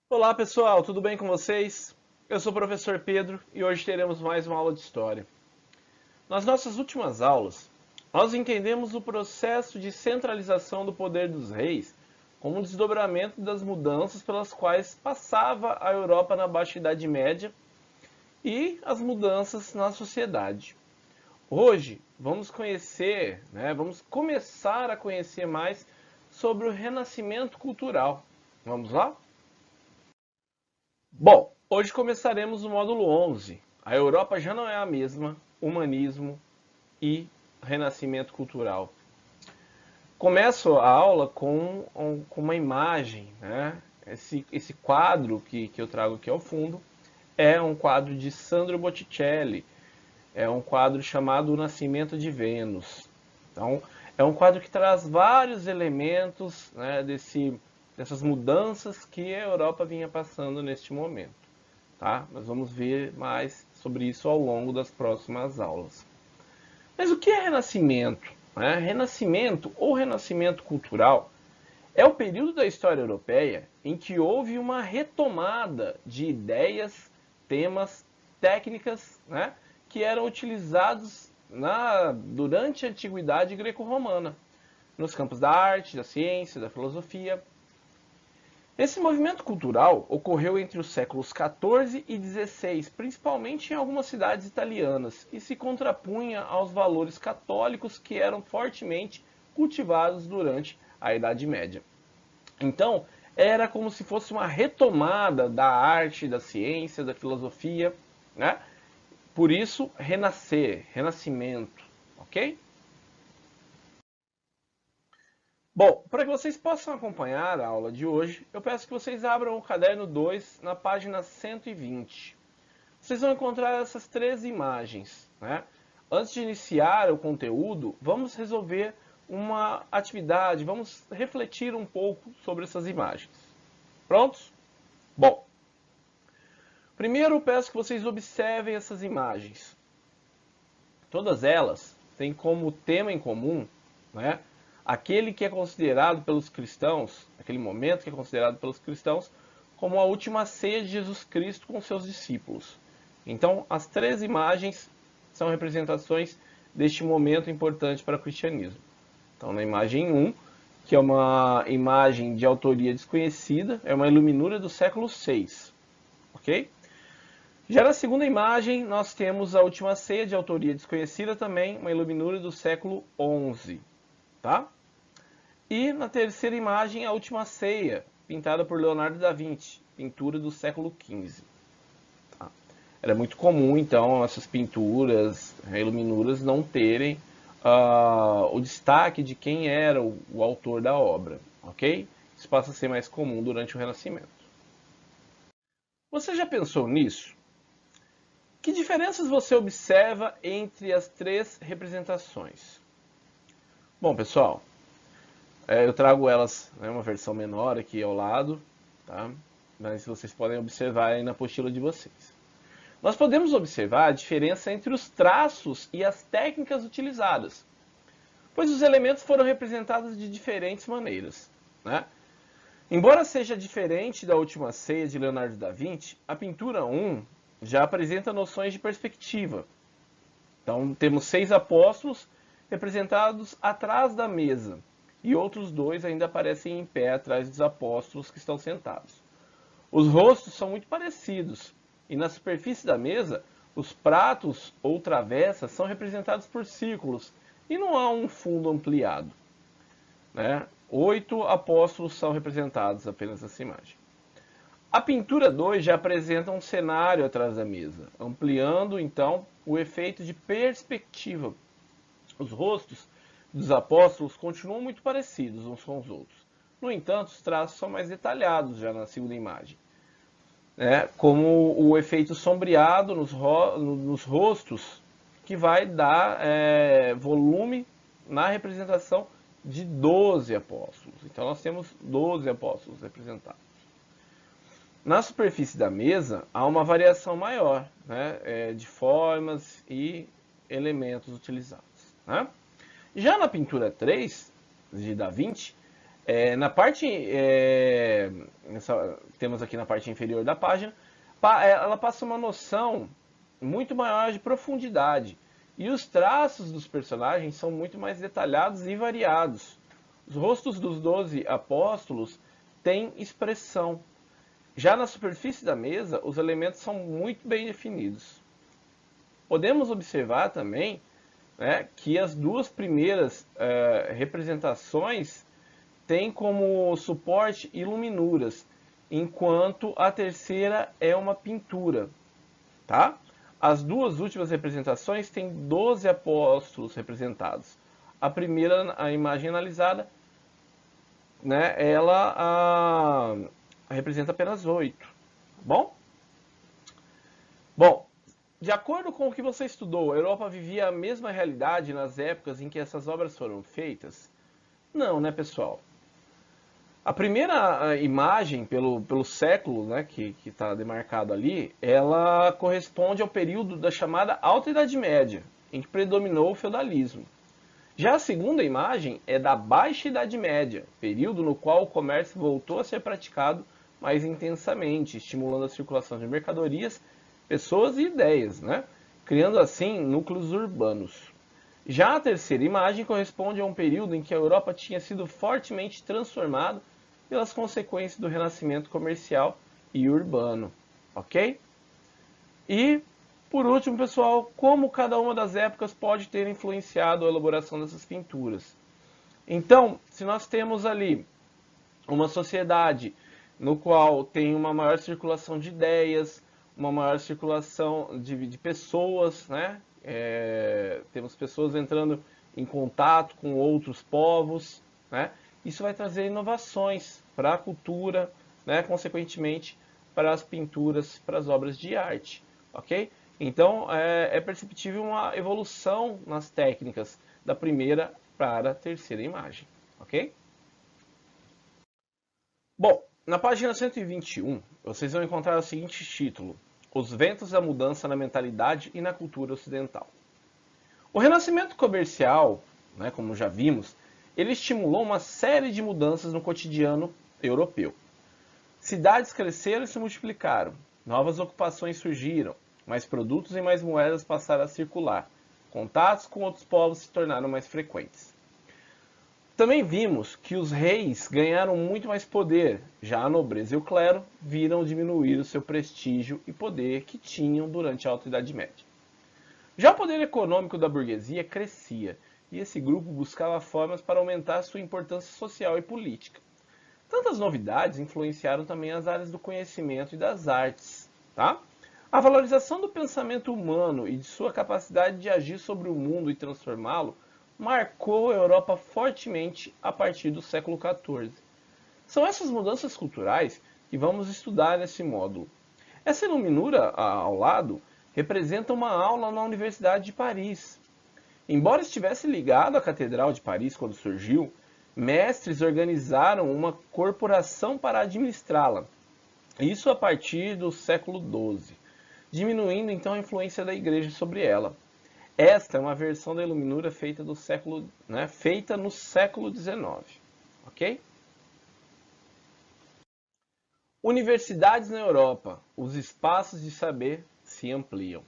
Olá pessoal, tudo bem com vocês? Eu sou o professor Pedro e hoje teremos mais uma aula de história. Nas nossas últimas aulas, nós entendemos o processo de centralização do poder dos reis como um desdobramento das mudanças pelas quais passava a Europa na Baixa Idade Média e as mudanças na sociedade. Hoje vamos conhecer, vamos começar a conhecer mais sobre o renascimento cultural. Vamos lá? Bom, hoje começaremos o módulo 11. A Europa já não é a mesma, humanismo e renascimento cultural. Começo a aula com uma imagem, né? Esse quadro que eu trago aqui ao fundo é um quadro de Sandro Botticelli, é um quadro chamado O Nascimento de Vênus. Então, é um quadro que traz vários elementos, né, dessas mudanças que a Europa vinha passando neste momento. Tá? Nós vamos ver mais sobre isso ao longo das próximas aulas. Mas o que é renascimento? Renascimento ou renascimento cultural é o período da história europeia em que houve uma retomada de ideias, temas, técnicas, que eram utilizados durante a antiguidade greco-romana, nos campos da arte, da ciência, da filosofia. Esse movimento cultural ocorreu entre os séculos XIV e XVI, principalmente em algumas cidades italianas, e se contrapunha aos valores católicos que eram fortemente cultivados durante a Idade Média. Então, era como se fosse uma retomada da arte, da ciência, da filosofia, né? Por isso, renascer, renascimento, ok? Bom, para que vocês possam acompanhar a aula de hoje, eu peço que vocês abram o caderno 2 na página 120. Vocês vão encontrar essas três imagens, né? Antes de iniciar o conteúdo, vamos resolver uma atividade, vamos refletir um pouco sobre essas imagens. Prontos? Bom, primeiro eu peço que vocês observem essas imagens. Todas elas têm como tema em comum, né, aquele que é considerado pelos cristãos, aquele momento que é considerado pelos cristãos, como a última ceia de Jesus Cristo com seus discípulos. Então, as três imagens são representações deste momento importante para o cristianismo. Então, na imagem 1, que é uma imagem de autoria desconhecida, é uma iluminura do século VI, ok? Já na segunda imagem, nós temos a última ceia de autoria desconhecida também, uma iluminura do século XI, tá? E na terceira imagem, a última ceia, pintada por Leonardo da Vinci, pintura do século XV. Tá? Era muito comum, então, essas pinturas, iluminuras, não terem o destaque de quem era o autor da obra, ok? Isso passa a ser mais comum durante o Renascimento. Você já pensou nisso? Que diferenças você observa entre as três representações? Bom, pessoal, eu trago elas, uma versão menor aqui ao lado, tá? Mas vocês podem observar aí na apostila de vocês. Nós podemos observar a diferença entre os traços e as técnicas utilizadas, pois os elementos foram representados de diferentes maneiras, né? Embora seja diferente da última ceia de Leonardo da Vinci, a pintura 1 já apresenta noções de perspectiva. Então, temos 6 apóstolos representados atrás da mesa, e outros 2 ainda aparecem em pé atrás dos apóstolos que estão sentados. Os rostos são muito parecidos, e na superfície da mesa, os pratos ou travessas são representados por círculos, e não há um fundo ampliado, né? 8 apóstolos são representados apenas nessa imagem. A pintura 2 já apresenta um cenário atrás da mesa, ampliando então o efeito de perspectiva. Os rostos dos apóstolos continuam muito parecidos uns com os outros. No entanto, os traços são mais detalhados já na segunda imagem, como o efeito sombreado nos rostos, que vai dar volume na representação de 12 apóstolos. Então nós temos 12 apóstolos representados. Na superfície da mesa há uma variação maior, de formas e elementos utilizados. Né? Já na pintura 3, de Da Vinci, Na parte, temos aqui na parte inferior da página, ela passa uma noção muito maior de profundidade. E os traços dos personagens são muito mais detalhados e variados. Os rostos dos 12 apóstolos têm expressão. Já na superfície da mesa, os elementos são muito bem definidos. Podemos observar também, né, que as duas primeiras representações têm como suporte iluminuras, enquanto a terceira é uma pintura. Tá? As duas últimas representações têm 12 apóstolos representados. A primeira, a imagem analisada, né, ela representa apenas 8. Bom? Bom, de acordo com o que você estudou, a Europa vivia a mesma realidade nas épocas em que essas obras foram feitas? Não, né, pessoal? A primeira imagem, pelo século, né, que está demarcado ali, ela corresponde ao período da chamada Alta Idade Média, em que predominou o feudalismo. Já a segunda imagem é da Baixa Idade Média, período no qual o comércio voltou a ser praticado mais intensamente, estimulando a circulação de mercadorias, pessoas e ideias, né, criando assim núcleos urbanos. Já a terceira imagem corresponde a um período em que a Europa tinha sido fortemente transformada pelas consequências do renascimento comercial e urbano, ok? E, por último, pessoal, como cada uma das épocas pode ter influenciado a elaboração dessas pinturas? Então, se nós temos ali uma sociedade no qual tem uma maior circulação de ideias, uma maior circulação de pessoas, né? Temos pessoas entrando em contato com outros povos, né? Isso vai trazer inovações para a cultura, né? Consequentemente, para as pinturas, para as obras de arte, ok? Então, é perceptível uma evolução nas técnicas da primeira para a terceira imagem, ok? Bom, na página 121, vocês vão encontrar o seguinte título: Os ventos da mudança na mentalidade e na cultura ocidental. O renascimento comercial, né, como já vimos, ele estimulou uma série de mudanças no cotidiano europeu. Cidades cresceram e se multiplicaram, novas ocupações surgiram, mais produtos e mais moedas passaram a circular, contatos com outros povos se tornaram mais frequentes. Também vimos que os reis ganharam muito mais poder, já a nobreza e o clero viram diminuir o seu prestígio e poder que tinham durante a Alta Idade Média. Já o poder econômico da burguesia crescia, e esse grupo buscava formas para aumentar sua importância social e política. Tantas novidades influenciaram também as áreas do conhecimento e das artes. Tá? A valorização do pensamento humano e de sua capacidade de agir sobre o mundo e transformá-lo marcou a Europa fortemente a partir do século XIV. São essas mudanças culturais que vamos estudar nesse módulo. Essa iluminura ao lado representa uma aula na Universidade de Paris. Embora estivesse ligado à Catedral de Paris quando surgiu, mestres organizaram uma corporação para administrá-la. Isso a partir do século XII, diminuindo então a influência da Igreja sobre ela. Esta é uma versão da iluminura feita no século XIX, ok? Universidades na Europa, os espaços de saber se ampliam.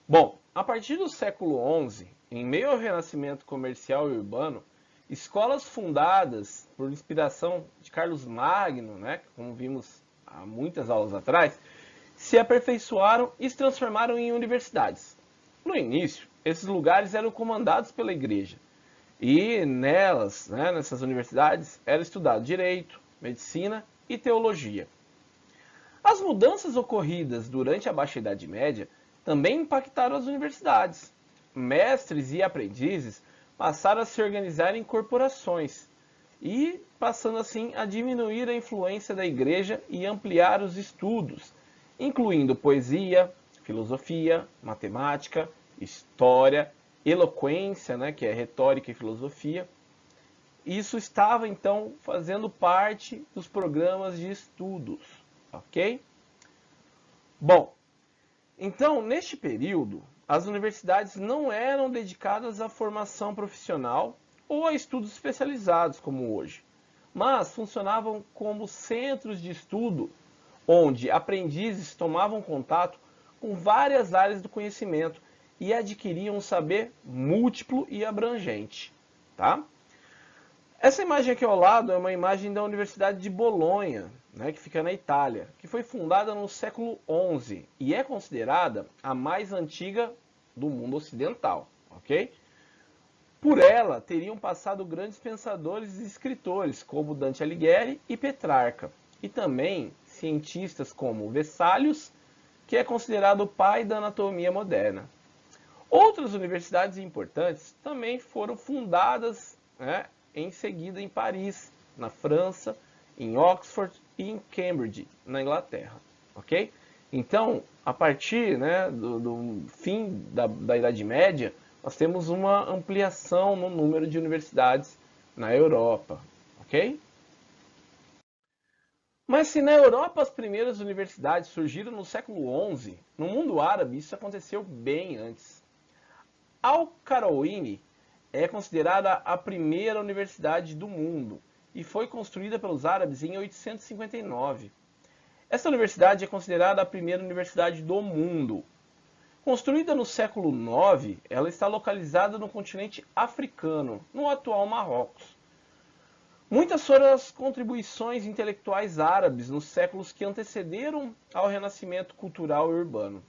Bom, a partir do século XI, em meio ao renascimento comercial e urbano, escolas fundadas por inspiração de Carlos Magno, né, como vimos há muitas aulas atrás, se aperfeiçoaram e se transformaram em universidades. No início, esses lugares eram comandados pela igreja e nelas, né, nessas universidades, era estudado direito, medicina e teologia. As mudanças ocorridas durante a Baixa Idade Média também impactaram as universidades. Mestres e aprendizes passaram a se organizar em corporações e passando assim a diminuir a influência da igreja e ampliar os estudos, incluindo poesia, filosofia, matemática, história, eloquência, né, que é retórica e filosofia. Isso estava então fazendo parte dos programas de estudos, ok? Bom, então neste período as universidades não eram dedicadas à formação profissional ou a estudos especializados como hoje. mas funcionavam como centros de estudo onde aprendizes tomavam contato com várias áreas do conhecimento e adquiriam um saber múltiplo e abrangente. Tá? Essa imagem aqui ao lado é uma imagem da Universidade de Bolonha, né, que fica na Itália, que foi fundada no século XI e é considerada a mais antiga do mundo ocidental. Ok? Por ela teriam passado grandes pensadores e escritores como Dante Alighieri e Petrarca, e também cientistas como Vesalius, que é considerado o pai da anatomia moderna. Outras universidades importantes também foram fundadas, né, em seguida em Paris, na França, em Oxford e em Cambridge, na Inglaterra. Ok? Então, a partir, né, do fim da Idade Média, nós temos uma ampliação no número de universidades na Europa. Ok? Mas se na Europa as primeiras universidades surgiram no século XI, no mundo árabe isso aconteceu bem antes. Al-Qarawiyyi é considerada a primeira universidade do mundo e foi construída pelos árabes em 859. Essa universidade é considerada a primeira universidade do mundo. Construída no século IX, ela está localizada no continente africano, no atual Marrocos. Muitas foram as contribuições intelectuais árabes nos séculos que antecederam ao renascimento cultural e urbano.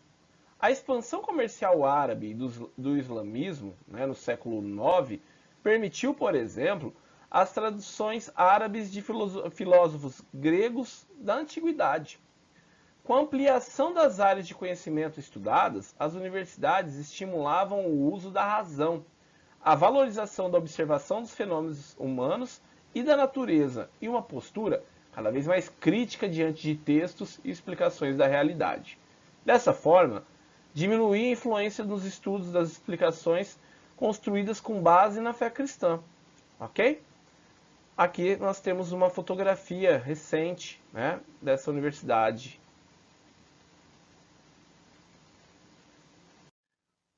A expansão comercial árabe do islamismo, né, no século IX, permitiu, por exemplo, as traduções árabes de filósofos gregos da antiguidade. Com a ampliação das áreas de conhecimento estudadas, as universidades estimulavam o uso da razão, a valorização da observação dos fenômenos humanos e da natureza, e uma postura cada vez mais crítica diante de textos e explicações da realidade. Dessa forma, diminuía a influência nos estudos das explicações construídas com base na fé cristã. Ok? Aqui nós temos uma fotografia recente, né, dessa universidade.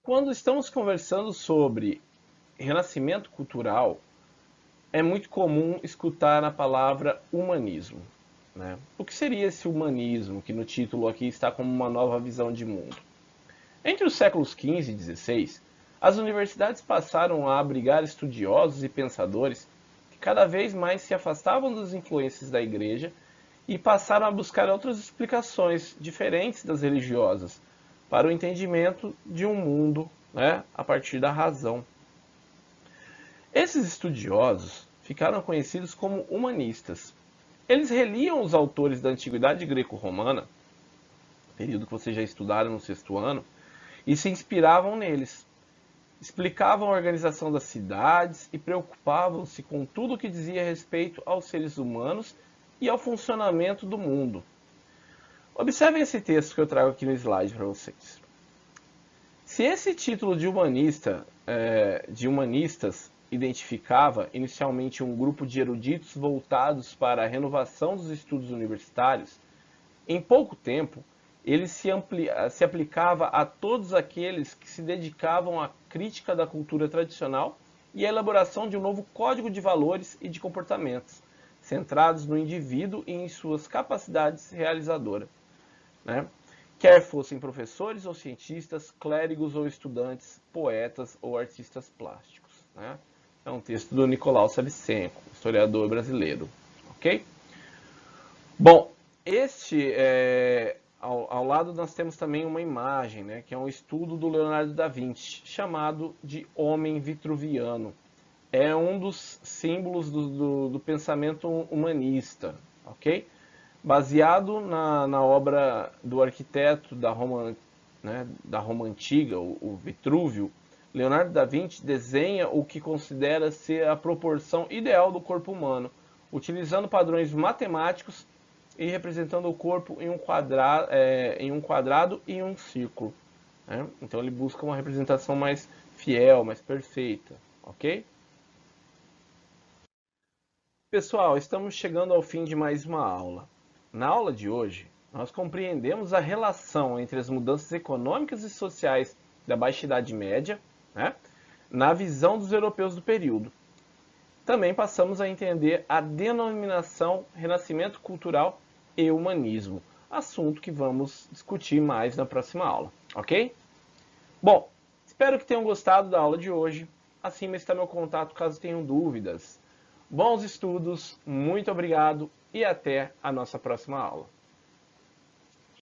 Quando estamos conversando sobre renascimento cultural, é muito comum escutar a palavra humanismo. Né? O que seria esse humanismo, que no título aqui está como uma nova visão de mundo? Entre os séculos XV e XVI, as universidades passaram a abrigar estudiosos e pensadores que cada vez mais se afastavam das influências da Igreja e passaram a buscar outras explicações diferentes das religiosas para o entendimento de um mundo, né, a partir da razão. Esses estudiosos ficaram conhecidos como humanistas. Eles reliam os autores da antiguidade greco-romana, período que vocês já estudaram no sexto ano, e se inspiravam neles. Explicavam a organização das cidades e preocupavam-se com tudo o que dizia respeito aos seres humanos e ao funcionamento do mundo. Observem esse texto que eu trago aqui no slide para vocês. Se esse título de humanistas identificava inicialmente um grupo de eruditos voltados para a renovação dos estudos universitários, em pouco tempo ele se aplicava a todos aqueles que se dedicavam à crítica da cultura tradicional e à elaboração de um novo código de valores e de comportamentos, centrados no indivíduo e em suas capacidades realizadoras. Né? Quer fossem professores ou cientistas, clérigos ou estudantes, poetas ou artistas plásticos. Né? É um texto do Nicolau Savicenko, historiador brasileiro. Ok? Bom, ao lado nós temos também uma imagem, né, que é um estudo do Leonardo da Vinci, chamado de Homem Vitruviano. É um dos símbolos do pensamento humanista. Ok? Baseado na obra do arquiteto da Roma Antiga, o Vitrúvio, Leonardo da Vinci desenha o que considera ser a proporção ideal do corpo humano, utilizando padrões matemáticos e representando o corpo em um quadrado e em um círculo. Né? Então ele busca uma representação mais fiel, mais perfeita. Ok? Pessoal, estamos chegando ao fim de mais uma aula. Na aula de hoje, nós compreendemos a relação entre as mudanças econômicas e sociais da Baixa Idade Média, né, na visão dos europeus do período. também passamos a entender a denominação Renascimento Cultural e Humanismo, assunto que vamos discutir mais na próxima aula, ok? Bom, espero que tenham gostado da aula de hoje. Acima está meu contato caso tenham dúvidas. Bons estudos, muito obrigado e até a nossa próxima aula.